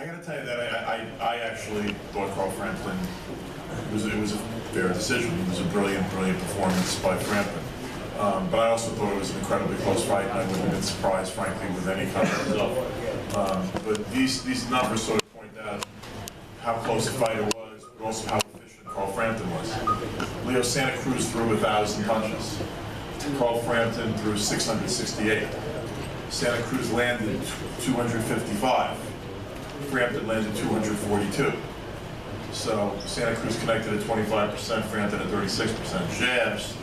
I got to tell you that I actually thought Carl Frampton, it was a fair decision. It was a brilliant performance by Frampton. But I also thought it was an incredibly close fight, and I wouldn't have been surprised, frankly, with any kind of result. But these numbers sort of point out how close the fight it was, but also how efficient Carl Frampton was. Leo Santa Cruz threw 1,000 punches. Carl Frampton threw 668. Santa Cruz landed 255. Frampton landed 242. So Santa Cruz connected at 25%, Frampton at 36%. Jabs,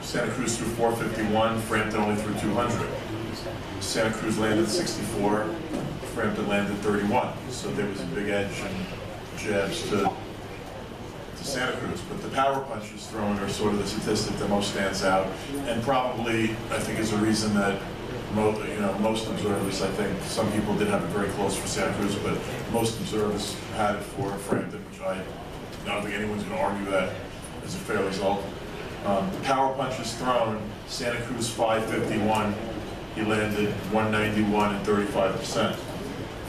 Santa Cruz threw 451, Frampton only threw 200. Santa Cruz landed 64, Frampton landed 31. So there was a big edge in jabs to Santa Cruz. But the power punches thrown are sort of the statistic that most stands out, and probably I think is a reason that most observers, I think some people did have it very close for Santa Cruz, but most observers had it for Frampton, which I don't think anyone's going to argue that is a fair result. Power punches thrown, Santa Cruz 551, he landed 191 and 35%.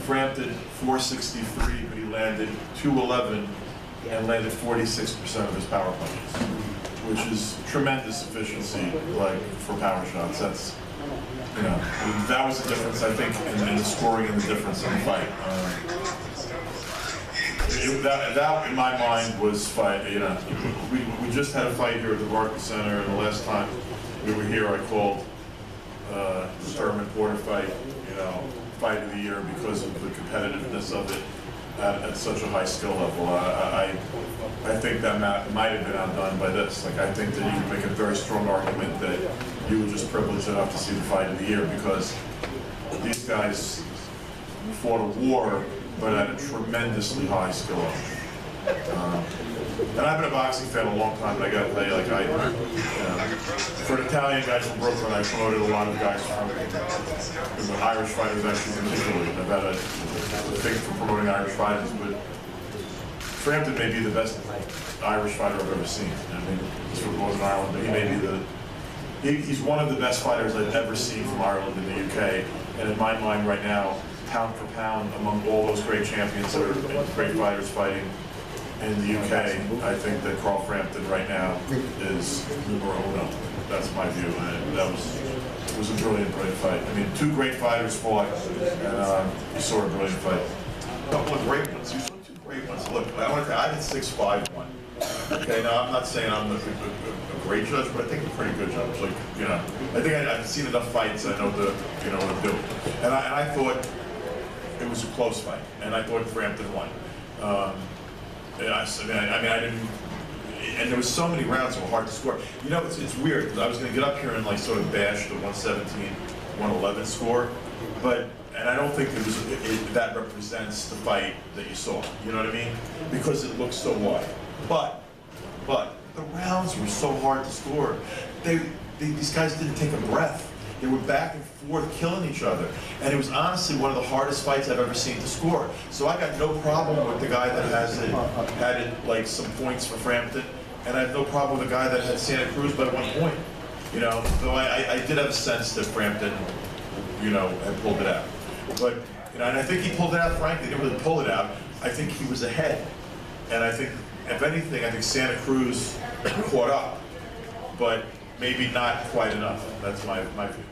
Frampton 463, but he landed 211 and landed 46% of his power punches, which is tremendous efficiency, like for power shots. That's, that was the difference, I think, in the scoring and the difference in the fight. That, in my mind, was fight. We just had a fight here at the Barclays Center, and the last time we were here, I called the Thurman Porter fight, fight of the year because of the competitiveness of it at such a high skill level. I think that might have been outdone by this. Like, I think that you can make a very strong argument that you were just privileged enough to see the fight of the year because these guys fought a war, but at a tremendously high skill level. And I've been a boxing fan a long time, but I got to tell you, for an Italian guy from Brooklyn, I promoted a lot of guys from Irish fighters, actually, particularly. I've had a thing for promoting Irish fighters, but Frampton may be the best Irish fighter I've ever seen. I mean, he's from Northern Ireland, but he may be he's one of the best fighters I've ever seen from Ireland in the UK. And in my mind right now, pound for pound, among all those great champions that are great fighters fighting in the UK, I think that Carl Frampton right now is numero uno. That's my view, and it was a brilliant fight. I mean, two great fighters fought, and you saw a brilliant fight. A couple of great ones. You saw two great ones. Look, I did 6-5-1. Okay, now I'm not saying I'm a great judge, but I think I'm a pretty good judge. Like, I think I've seen enough fights. I know what I'm doing. And I thought it was a close fight, and I thought Frampton won. I didn't, and there was so many rounds that were hard to score. It's weird, because I was going to get up here and sort of bash the 117, 111 score, and I don't think that represents the fight that you saw, you know what I mean? Because it looks so wide. But the rounds were so hard to score. These guys didn't take a breath. They were back and forth killing each other. And it was honestly one of the hardest fights I've ever seen to score. So I got no problem with the guy that had like some points for Frampton, and I have no problem with the guy that had Santa Cruz by 1 point. Though I did have a sense that Frampton, had pulled it out. But, and I think he pulled it out, frankly. He didn't really pull it out. I think he was ahead. And I think, if anything, I think Santa Cruz caught up, but maybe not quite enough. That's my view.